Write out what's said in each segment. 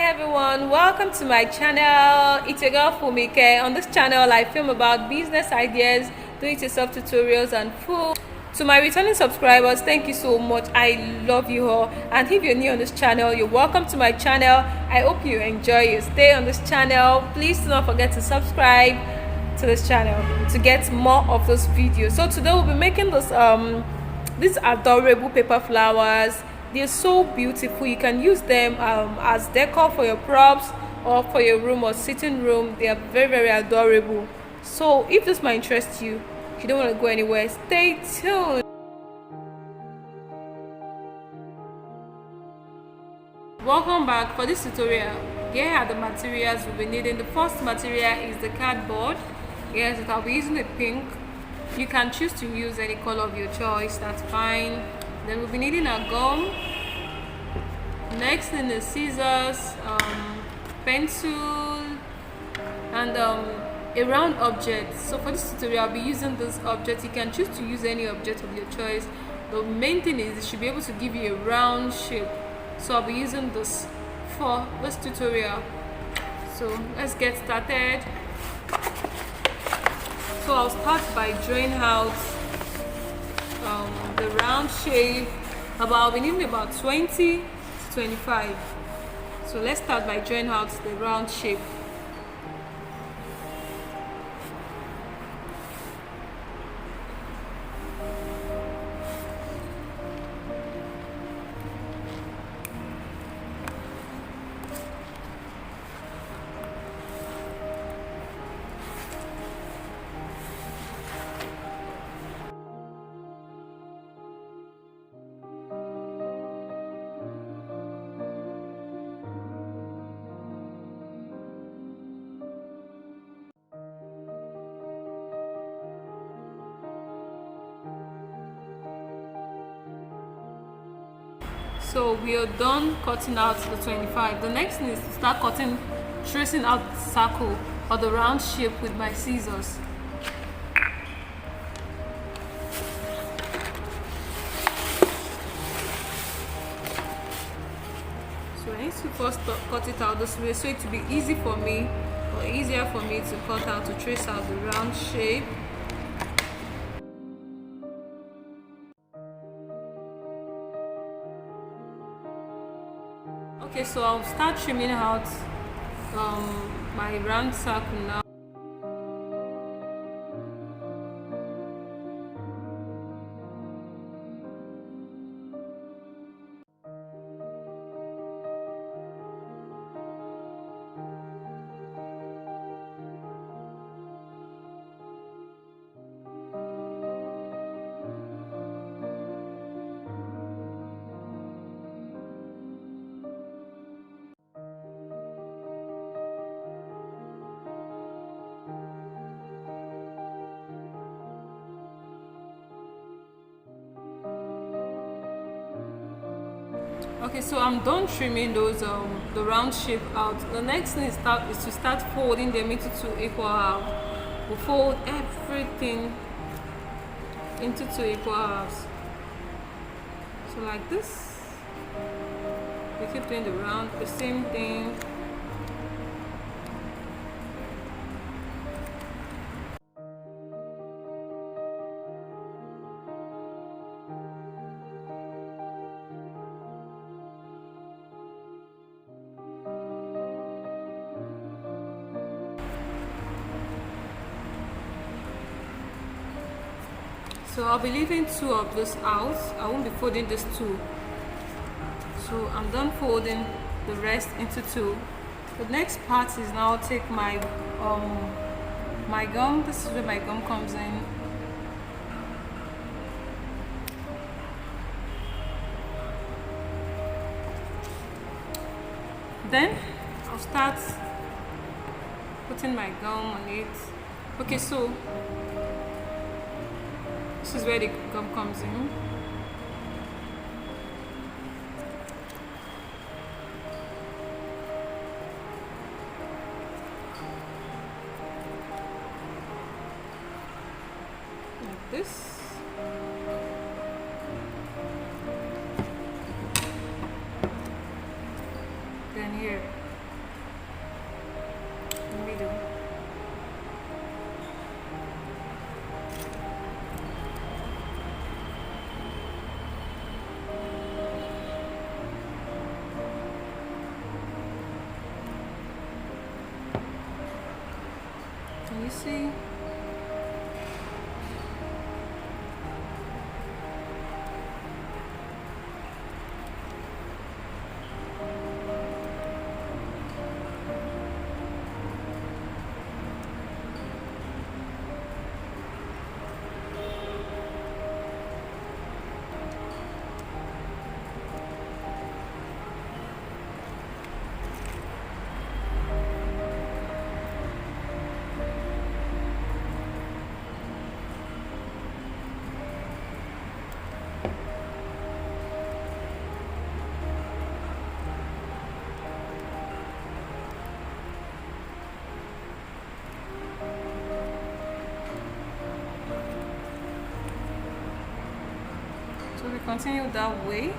everyone, welcome to my channel. It's your girl Funmike. On this channel I film about business ideas, do-it-yourself tutorials and food. To my returning subscribers, thank you so much. I love you all, and if you're new on this channel, you're welcome to my channel. I hope you enjoy your stay on this channel. Please do not forget to subscribe to this channel to get more of those videos. So today we'll be making these adorable paper flowers. They're so beautiful. You can use them as decor for your props or for your room or sitting room. They are very adorable. So if this might interest you, if you don't want to go anywhere, stay tuned. Welcome back. For this tutorial, here are the materials we'll be needing. The first material is the cardboard. Yes, I'll be using the pink. You can choose to use any color of your choice, that's fine. Then we'll be needing a gum. Next thing is scissors, pencil, and a round object. So for this tutorial I'll be using this object. You can choose to use any object of your choice. The main thing is it should be able to give you a round shape. So I'll be using this for this tutorial. So let's get started. So I'll start by drawing out the round shape. I'll be needing about 20 to 25. So let's start by drawing out the round shape. So we are done cutting out the 25. The next thing is to start tracing out the circle or the round shape with my scissors. So I need to first cut it out this way so it will be easy for me, or easier for me to cut out, to trace out the round shape. Okay, so I'll start trimming out my round circle now. Okay, so I'm done trimming those the round shape out. The next thing is to start folding them into two equal halves. We'll fold everything into two equal halves. So like this. We keep doing the same thing. So I'll be leaving two of this out. I won't be folding this two. So I'm done folding the rest into two. The next part is now take my my gum. This is where my gum comes in. Then I'll start putting my gum on it. Okay, so this is where the gum comes in. Like this. Then here. the middle. Can you see? So we continue that way.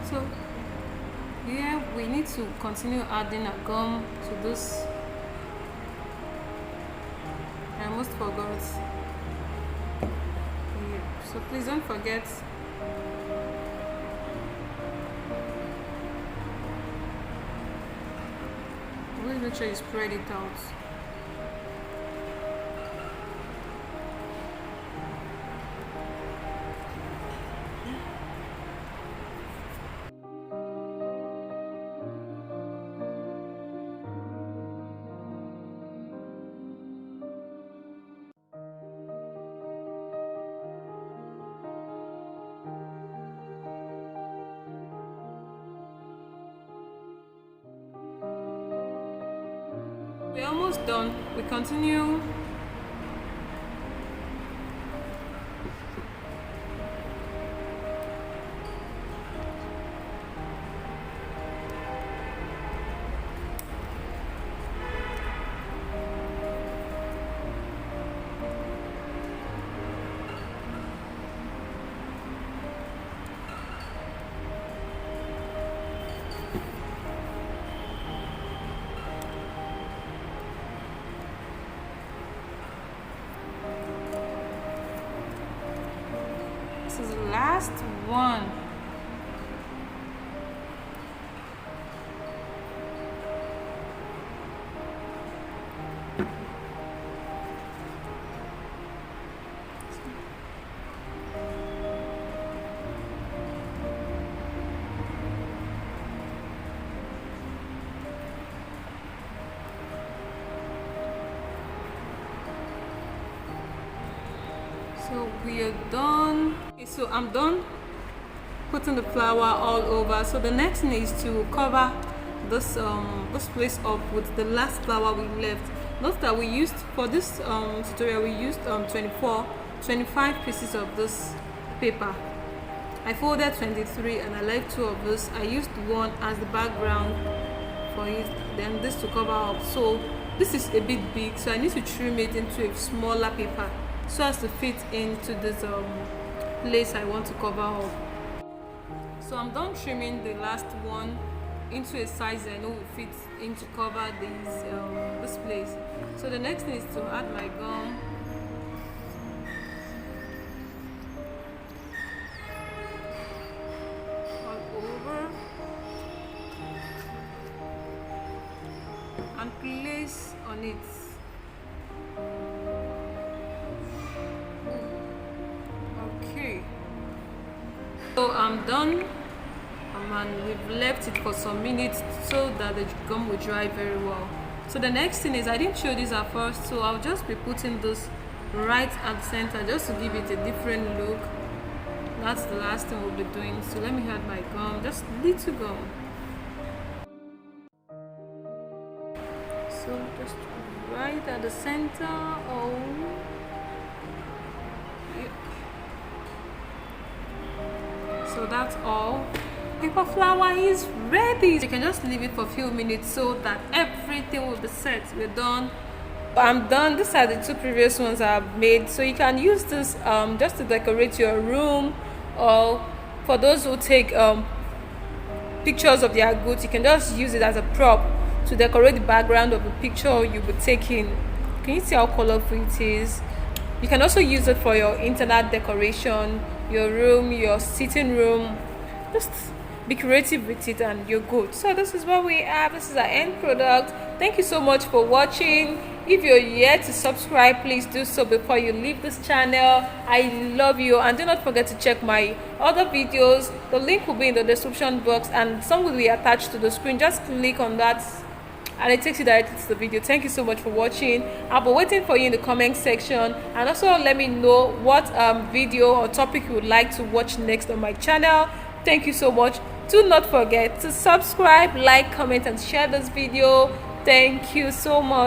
So here we need to continue adding a gum to this. I almost forgot. Yeah. So please don't forget. Always make sure you spread it out. We're almost done. We continue. This is the last one. So we are done. Okay, so I'm done putting the flower all over. So the next thing is to cover this place up with the last flower we left. Note that we used for this tutorial, we used 25 pieces of this paper. I folded 23 and I left 2 of this. I used one as the background for it, then this to cover up. So this is a bit big, so I need to trim it into a smaller paper so as to fit into this place I want to cover up. So I'm done trimming the last one into a size I know will fit in to cover this place. So the next thing is to add my gum. All over and place on it. So I'm done, and we've left it for some minutes so that the gum will dry very well. So the next thing is, I didn't show this at first, so I'll just be putting this right at the center just to give it a different look. That's the last thing we'll be doing. So let me add my gum, just little gum. So just right at the center. Oh, yeah. So that's all. Paper flower is ready. You can just leave it for a few minutes so that everything will be set. We're done. I'm done. These are the two previous ones I've made. So you can use this just to decorate your room, or for those who take pictures of their goods, you can just use it as a prop to decorate the background of the picture you'll be taking. Can you see how colorful it is? You can also use it for your internet decoration, your room, your sitting room. Just be creative with it and you're good. So this is what we have. This is our end product. Thank you so much for watching. If you're yet to subscribe, please do so before you leave this channel. I love you, and do not forget to check my other videos. The link will be in the description box and some will be attached to the screen. Just click on that and it takes you directly to the video. Thank you so much for watching. I'll be waiting for you in the comment section, and also let me know what video or topic you would like to watch next on my channel. Thank you so much. Do not forget to subscribe, like, comment and share this video. Thank you so much.